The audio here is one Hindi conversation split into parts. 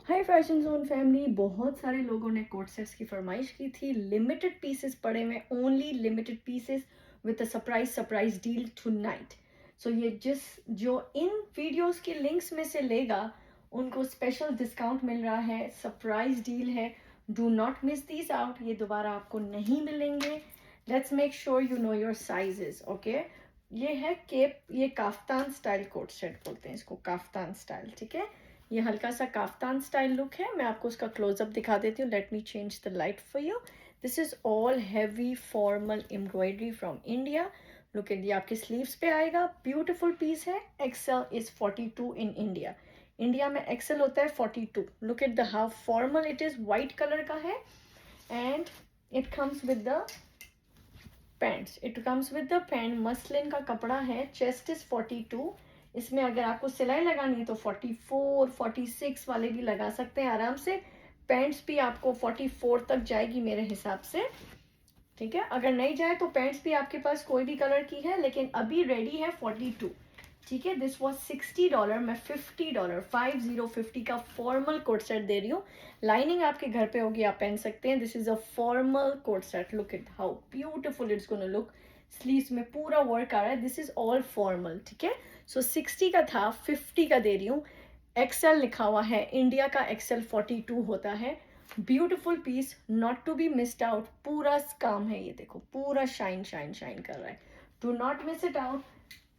हाय फैशन जोन फैमिली, बहुत सारे लोगों ने कोट सेट्स की फरमाइश की थी। लिमिटेड पीसेस पड़े हुए, only limited pieces with a surprise deal tonight. So ये जो इन वीडियोस के लिंक्स में से लेगा उनको स्पेशल डिस्काउंट मिल रहा है, सरप्राइज डील है। Do not miss these out, ये दोबारा आपको नहीं मिलेंगे। Let's make sure you know your sizes, okay. ये है केप, ये काफ्तान स्टाइल कोट सेट बोलते हैं इसको, काफ्तान स्टाइल, ठीक है। ये हल्का सा काफ्तान स्टाइल लुक है। मैं आपको उसका क्लोजअप दिखा देती हूँ। Let me change the light for you. This is all heavy formal embroidery from India. Look at, ये आपके स्लीव्स पे आएगा। ब्यूटीफुल पीस है। XL is 42 in India. India में एक्सेल होता है 42। Look at the how formal it is, white colour का है। And it comes with the pants, it comes with the pant. Muslin का कपड़ा है। Chest is 42। इसमें अगर आपको सिलाई लगानी है तो 44 46 वाले भी लगा सकते हैं आराम से। पैंट्स भी आपको 44 तक जाएगी मेरे हिसाब से, ठीक है। अगर नहीं जाए तो पैंट्स भी आपके पास कोई भी कलर की है, लेकिन अभी रेडी है 42, ठीक है। दिस वॉज $60, मैं $50 50 का फॉर्मल कोट सेट दे रही हूँ। लाइनिंग आपके घर पे होगी, आप पहन सकते हैं। This is a formal coat set. Look it how beautiful it's gonna look. Sleeves में पूरा वर्क आ रहा है। दिस इज ऑल फॉर्मल, ठीक है। सो 60 का था, 50 का दे रही हूँ। एक्सेल लिखा हुआ है, इंडिया का एक्सेल 42 होता है। Beautiful piece, not to be missed out. पूरा काम है, ये देखो पूरा शाइन शाइन शाइन कर रहा है। Do not miss it out.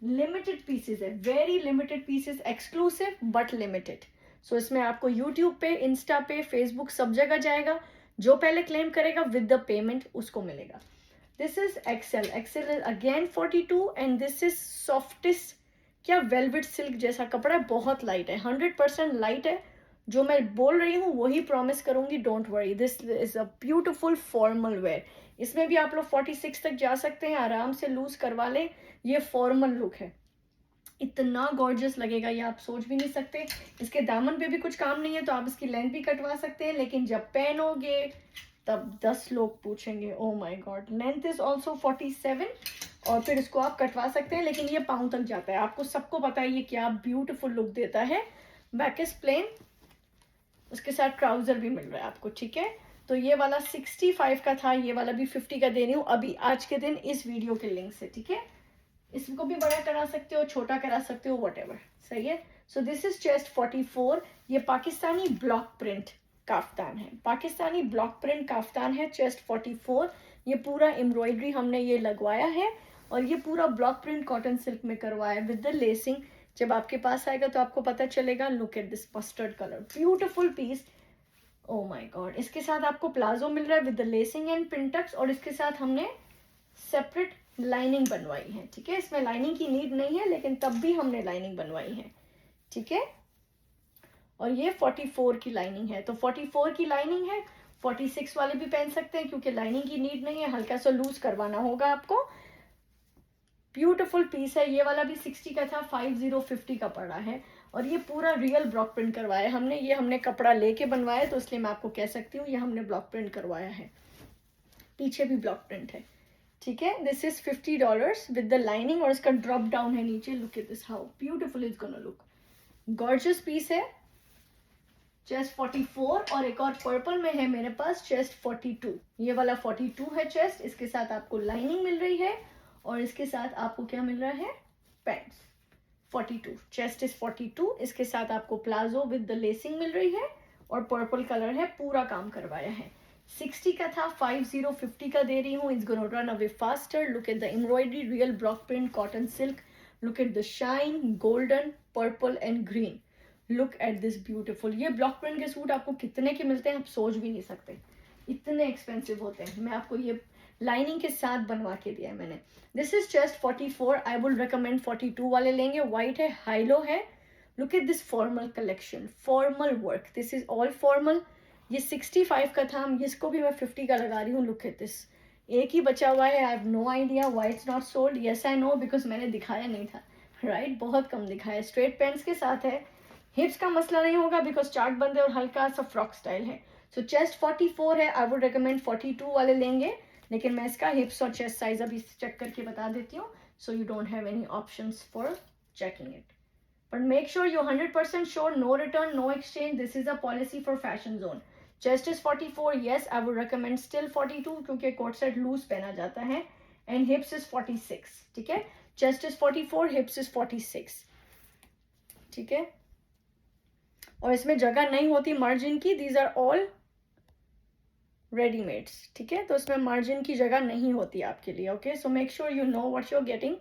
Limited pieces है, very limited pieces, exclusive but limited. So इसमें आपको यूट्यूब पे, इंस्टा पे, फेसबुक सब जगह जाएगा। जो पहले क्लेम करेगा विद द पेमेंट उसको मिलेगा। This is XL. XL is again 42 and this is softest, क्या वेलवेट सिल्क जैसा कपड़ा है। बहुत लाइट है, 100% लाइट है। जो मैं बोल रही हूँ वही प्रॉमिस करूंगी, don't worry. This is a beautiful formal wear. इसमें भी आप लोग 46 तक जा सकते हैं, आराम से लूज करवा लें। ये फॉर्मल लुक है, इतना गॉर्जियस लगेगा ये आप सोच भी नहीं सकते। इसके दामन पे भी कुछ काम नहीं है तो आप इसकी लेंथ भी कटवा सकते हैं, लेकिन जब पहनोगे तब 10 लोग पूछेंगे ओ my God. Length is also 47 और फिर इसको आप कटवा सकते हैं, लेकिन ये पाँव तक जाता है। आपको सबको पता है ये क्या ब्यूटीफुल लुक देता है। बैक इज प्लेन, उसके साथ ट्राउजर भी मिल रहा है आपको, ठीक है। तो ये वाला 65 का था, ये वाला भी 50 का दे रही हूँ अभी आज के दिन इस वीडियो के लिंक से, ठीक है। इसको भी बड़ा करा सकते हो, छोटा करा सकते हो, वट एवर, सही है। सो दिस इज चेस्ट 44। ये पाकिस्तानी ब्लॉक प्रिंट काफ्तान है, पाकिस्तानी ब्लॉक प्रिंट काफ्तान है। चेस्ट 44। ये पूरा एम्ब्रॉयडरी हमने ये लगवाया है और ये पूरा ब्लॉक प्रिंट कॉटन सिल्क में करवाया विद द लेसिंग। जब आपके पास आएगा तो आपको पता चलेगा। Look at this mustard colour, beautiful piece. Oh my god. इसके साथ आपको प्लाजो मिल रहा है with the lacing and pintucks, और इसके साथ हमने सेपरेट लाइनिंग बनवाई है, ठीक है। इसमें लाइनिंग की नीड नहीं है, लेकिन तब भी हमने लाइनिंग बनवाई है, ठीक है। और ये 44 की लाइनिंग है, तो 44 की लाइनिंग है। 46 वाले भी पहन सकते हैं क्योंकि लाइनिंग की नीड नहीं है, हल्का सा लूज करवाना होगा आपको। ब्यूटीफुल पीस है। ये वाला भी 60 का था, 50 का पड़ा है। और ये पूरा रियल ब्लॉक प्रिंट करवाया है हमने। ये हमने कपड़ा लेके बनवाया तो इसलिए मैं आपको कह सकती हूँ ये हमने ब्लॉक प्रिंट करवाया है। पीछे भी ब्लॉक प्रिंट है, ठीक है। This is $50 with the lining और इसका ड्रॉप डाउन है नीचे। Look at this how beautiful is gonna look. Gorgeous piece है। चेस्ट 44 और एक और पर्पल में है मेरे पास, चेस्ट 42। ये वाला 42 है चेस्ट, इसके साथ आपको लाइनिंग मिल रही है और इसके साथ आपको क्या मिल रहा है, पैंट्स। 42 चेस्ट इज 42, इसके साथ आपको प्लाजो विद द लेसिंग मिल रही है और पर्पल कलर है, पूरा काम करवाया है। 60 का था, 50 का दे रही हूँ। It's gonna run away faster. Look at the embroidery, real block print cotton silk. Look at the shine, golden, purple and green. Look at this beautiful. ये ब्लॉक प्रिंट के सूट आपको कितने के मिलते हैं आप सोच भी नहीं सकते, इतने एक्सपेंसिव होते हैं। मैं आपको ये लाइनिंग के साथ बनवा के दिया है मैंने। This is chest 44। I would recommend 42 वाले लेंगे। वाइट है, हाईलो है। Look at this formal collection, formal work, this is all formal. ये 65 का था, इसको भी मैं 50 का लगा रही हूँ। लुक एट दिस, एक ही बचा हुआ है। I have no idea why it's not sold. Yes I know, because मैंने दिखाया नहीं था, राइट बहुत कम दिखाया। स्ट्रेट पैंट्स के साथ है। हिप्स का मसला नहीं होगा बिकॉज चार्ट बंद है और हल्का सा फ्रॉक स्टाइल है। सो चेस्ट 44 है। आई वुड रिकमेंड 42 वाले लेंगे, लेकिन मैं इसका हिप्स और चेस्ट साइज अभी चेक करके बता देती हूँ, so you don't have any options for checking it. but make sure you're 100% sure, no return, no exchange. This is a policy for Fashion Zone. Chest is 44. Yes, I would recommend still 42 क्योंकि कोट सेट लूज पहना जाता है. And hips is 46. ठीक है. Chest is 44, hips is 46. ठीक है. और इसमें जगह नहीं होती मार्जिन की. These are all readymades. ठीक है. तो इसमें मार्जिन की जगह नहीं होती आपके लिए. Okay, so make sure you know what you are getting.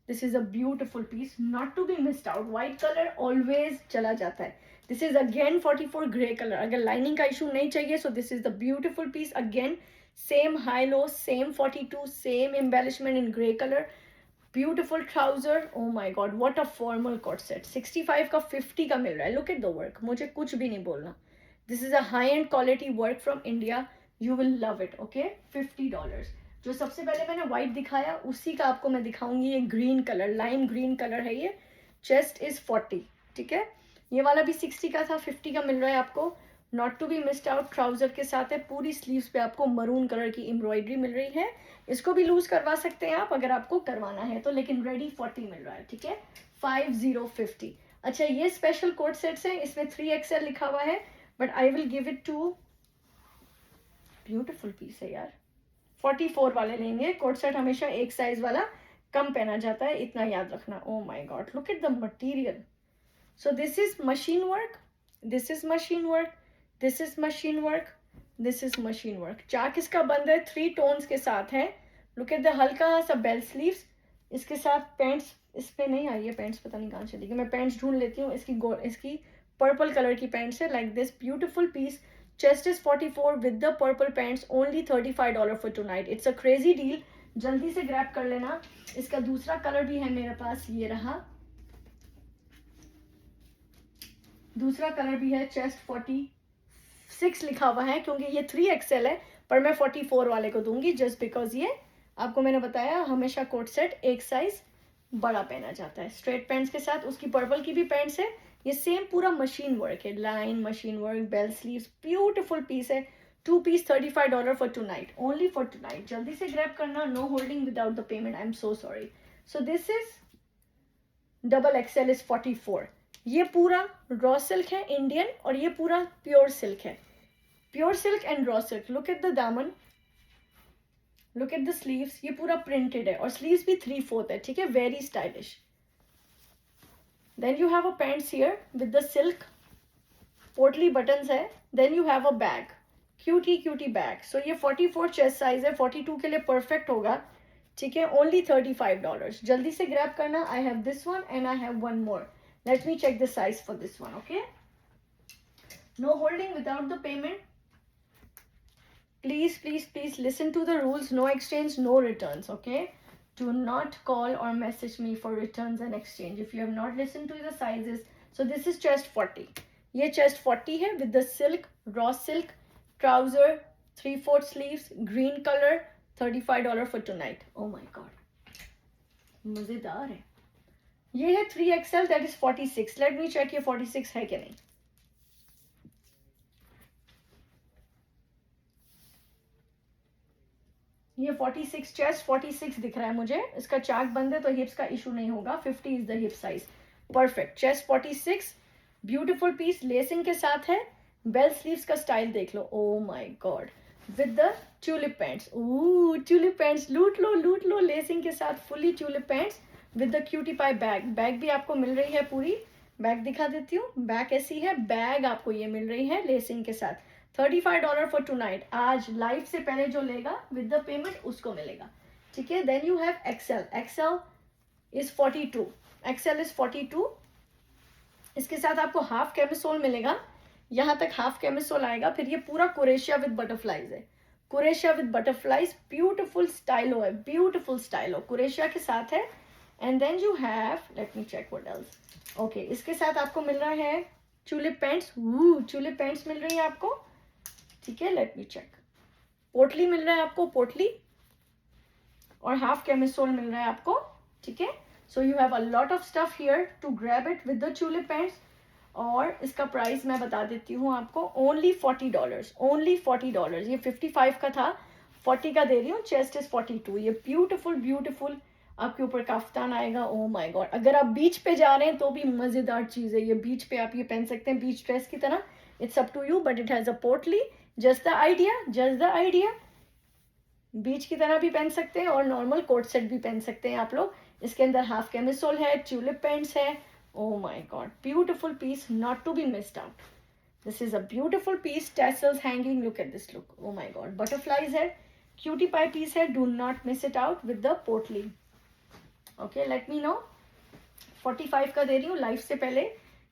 This is a beautiful piece, not to be missed out. White colour always चला जाता है. This is again 44 grey colour. अगर लाइनिंग का इशू नहीं चाहिए, so this is the beautiful piece. Again same high low, same 42, same embellishment in grey colour. Beautiful trouser. Oh my god, what a formal coat set. 65 का 50 का मिल रहा है. Look at the work. मुझे कुछ भी नहीं बोलना. This is a high and quality work from India. You will love it. Okay, $50. जो सबसे पहले मैंने व्हाइट दिखाया उसी का आपको मैं दिखाऊंगी. ये green colour, lime green colour है ये. Chest is 40. ठीक है. ये वाला भी 60 का था, 50 का मिल रहा है आपको. Not to be missed out. Trouser के साथ है. पूरी स्लीव्स पे आपको मरून कलर की एम्ब्रॉयडरी मिल रही है. इसको भी लूज करवा सकते हैं आप अगर आपको करवाना है तो, लेकिन रेडी 40 मिल रहा है. ठीक है. 5050. अच्छा, ये स्पेशल कोट सेट्स हैं. इसमें 3XL लिखा हुआ है, but I will give it to. Beautiful piece है यार. 44 वाले लेंगे. कोट सेट हमेशा एक साइज वाला कम पहना जाता है, इतना याद रखना. Oh my god, look at the material. So this is machine work, this is machine work, this is machine work, this is machine work. चाक इसका बंद है, 3 टोन्स के साथ है. लुक एट द हल्का सा बेल स्लीव्स. इसके साथ पैंट्स इस पे नहीं आई है. पैंट्स पता नहीं कहाँ चली गई. मैं पैंट्स ढूंढ लेती हूँ. इसकी पर्पल कलर की पैंट्स है. Like this beautiful piece. Chest is 44 with the purple pants, only $35 for tonight. It's a crazy deal. जल्दी से ग्रैब कर लेना. इसका दूसरा कलर भी है मेरे पास, ये रहा. दूसरा कलर भी है. चेस्ट 46 लिखा हुआ है क्योंकि ये 3XL है, पर मैं 44 वाले को दूंगी जस्ट बिकॉज ये आपको मैंने बताया हमेशा कोट सेट एक साइज बड़ा पहना जाता है. स्ट्रेट पैंट्स के साथ. उसकी पर्पल की भी पैंट्स है. ये सेम पूरा मशीन वर्क है. Line machine work, bell sleeves. Beautiful piece है. 2 piece $35 for tonight, only for tonight. जल्दी से ग्रैब करना. No holding without the payment. I am so sorry. So this is XXL is 44. ये पूरा रॉ सिल्क है इंडियन, और ये पूरा प्योर सिल्क है. Pure silk and raw silk. Look at the दामन, लुक एट द स्लीव्स. ये पूरा प्रिंटेड है और स्लीव्स भी 3/4 है. ठीक है. Very stylish. Then you have a pants here with the silk पोटली buttons है. Then you have a bag, cutie bag. So ये 44 chest size है. 42 के लिए perfect होगा. ठीक है. Only $35. जल्दी से grab करना. I have this one and I have one more. Let me check the size for this one. Okay. No holding without the payment. Please, please, please listen to the rules. No exchange, no returns. Okay. Do not call or message me for returns and exchange if you have not listened to the sizes. So this is chest 40. ये chest 40 है with the silk, raw silk, trouser, 3/4 sleeves, green color, $35 for tonight. Oh my god, मजेदार है. ये है 3XL, that is 46. Let me check ये 46 है कि नहीं. ये 46 चेस्ट 46 दिख रहा है मुझे. इसका चाक बंद है तो हिप्स का इशू नहीं होगा. 50 is the hip size. Perfect. Chest 46. Beautiful piece. Lacing के साथ है. बेल स्लीव्स का स्टाइल देख लो. Oh my god. With the tulip pants. Tulip pants लूट लो, लूट लो. लेसिंग के साथ fully tulip pants with the cutie pie bag. Bag भी आपको मिल रही है पूरी. बैग दिखा देती हूँ. बैग ऐसी है. बैग आपको ये मिल रही है लेसिंग के साथ. $35 फॉर टुनाइट. आज लाइव से पहले जो लेगा विद द पेमेंट उसको मिलेगा. ठीक है. Then you have XL. XL is 42. XL is 42. इसके साथ आपको हाफ कैमिसोल मिलेगा. यहाँ तक हाफ कैमिसोल आएगा. फिर ये पूरा कुरेशिया विद बटरफ्लाइज है. कुरेशिया विद बटरफ्लाइज. ब्यूटिफुल स्टाइलो है. ब्यूटिफुल स्टाइलो कुरेशिया के साथ है. And then you have, let me check what else. Okay. इसके साथ आपको मिल रहा है ट्यूलिप पैंट्स. ट्यूलिप पैंट्स मिल रही है आपको. ठीक है. Let me check. पोटली मिल रहा है आपको. पोटली और हाफ कैमिसोल मिल रहा है आपको. ठीक है. So you have a lot of stuff here to grab it with the tulip pants. और इसका प्राइस मैं बता देती हूँ आपको. ओनली $40. ओनली $40. ये 55 का था, 40 का दे रही हूँ. Chest is 42. ये ब्यूटिफुल ब्यूटिफुल आपके ऊपर काफ्तान आएगा। ओ माय गॉड, अगर आप बीच पे जा रहे हैं तो भी मज़ेदार चीज़ है ये। बीच पे आप ये पहन सकते हैं बीच ड्रेस की तरह। It's up to you, but it has a पोटली। Just the idea, just the idea. Beach की तरह भी पहन सकते हैं और नॉर्मल कोट सेट भी पहन सकते हैं आप लोग। इसके अंदर हाफ कैमिसोल है, ट्यूलिप पैंट्स है। Oh my god, beautiful piece, not to be missed out. This is a beautiful piece, tassels hanging, look at this look, oh my god, butterflies है, cutie pie piece है, do not miss it out with the पोटली। Okay, let me know. 45 का दे रही हूँ लाइव से पहले।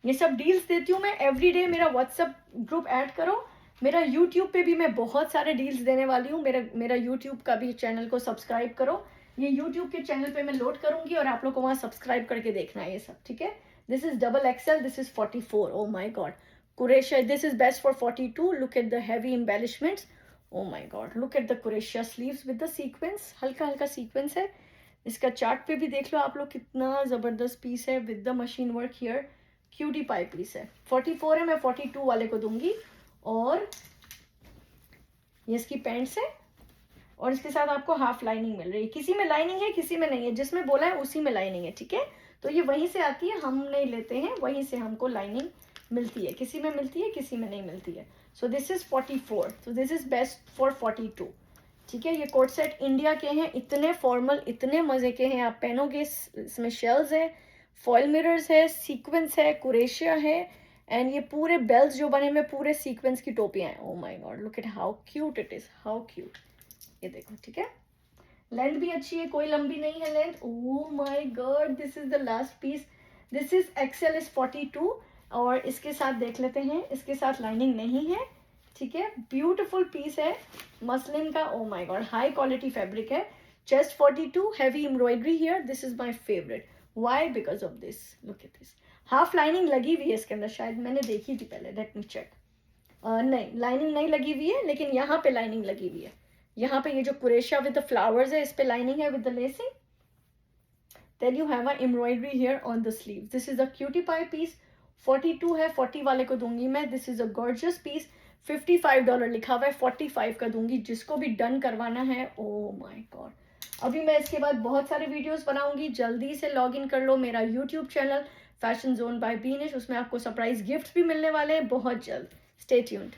ये सब डील्स देती हूँ मैं एवरी डे। मेरा व्हाट्सअप ग्रुप ऐड करो। मेरा यूट्यूब पे भी मैं बहुत सारे डील्स देने वाली हूँ। मेरा यूट्यूब का भी चैनल को सब्सक्राइब करो। ये यूट्यूब के चैनल पे मैं लोड करूँगी और आप लोग को वहाँ सब्सक्राइब करके देखना है ये सब, ठीक है। This is double XL, this is 44। Oh my god, कुरेशिया, this is best for 42। Look at the heavy embellishments. Oh my god, look at the कुरेशिया स्लीव्स विद द सीक्वेंस, हल्का हल्का सीक्वेंस है। इसका चार्ट पे भी देख लो आप लोग, कितना ज़बरदस्त पीस है with the machine work here. Cutie pie piece है, 44 है, मैं 42 वाले को दूंगी। और ये इसकी पैंट्स है और इसके साथ आपको हाफ लाइनिंग मिल रही है। किसी में लाइनिंग है, किसी में नहीं है, जिसमें बोला है उसी में लाइनिंग है, ठीक है। तो ये वहीं से आती है, हम नहीं लेते हैं, वहीं से हमको लाइनिंग मिलती है। किसी में मिलती है, किसी में नहीं मिलती है। सो this is 44, so this is best for 42, ठीक है। ये कोट सेट इंडिया के हैं, इतने फॉर्मल, इतने मज़े के हैं, आप पहनोगे। इसमें शेल्स है, फॉयल मिरर्स है, सीक्वेंस है, कुरेशिया है, एंड ये पूरे बेल्स जो बने में पूरे सीक्वेंस की टोपियां हैं। ओ my god, look eight how cute it is, how cute. ये देखो, ठीक है। लेंथ भी अच्छी है, कोई लंबी नहीं है length. Oh my god, this is the last piece. This is XL is 42 और इसके साथ देख लेते हैं, इसके साथ लाइनिंग नहीं है, ठीक है। ब्यूटीफुल पीस है मसलिन का। Oh my god, high quality fabric है। Chest 42, heavy embroidery here, this is my favourite. Why? Because of this, look at this. Half lining लगी हुई है इसके अंदर, शायद मैंने देखी थी पहले, लेट मी चेक। नहीं, लाइनिंग नहीं लगी हुई है, लेकिन यहाँ पे लाइनिंग लगी हुई है। यहाँ पे ये जो कुरेशिया विद द फ्लावर्स है, इस पे लाइनिंग है with the lacing. Then you have a embroidery here on the sleeve. This is a cutie pie piece, 42 है, 40 वाले को दूंगी मैं। This is a gorgeous piece, $55 लिखा हुआ है, 45 का दूंगी जिसको भी डन करवाना है। ओ माय गॉड, अभी मैं इसके बाद बहुत सारे वीडियोस बनाऊंगी। जल्दी से लॉग इन कर लो मेरा YouTube channel fashion zone by Beenish, उसमें आपको सरप्राइज गिफ्ट्स भी मिलने वाले हैं बहुत जल्द। Stay tuned.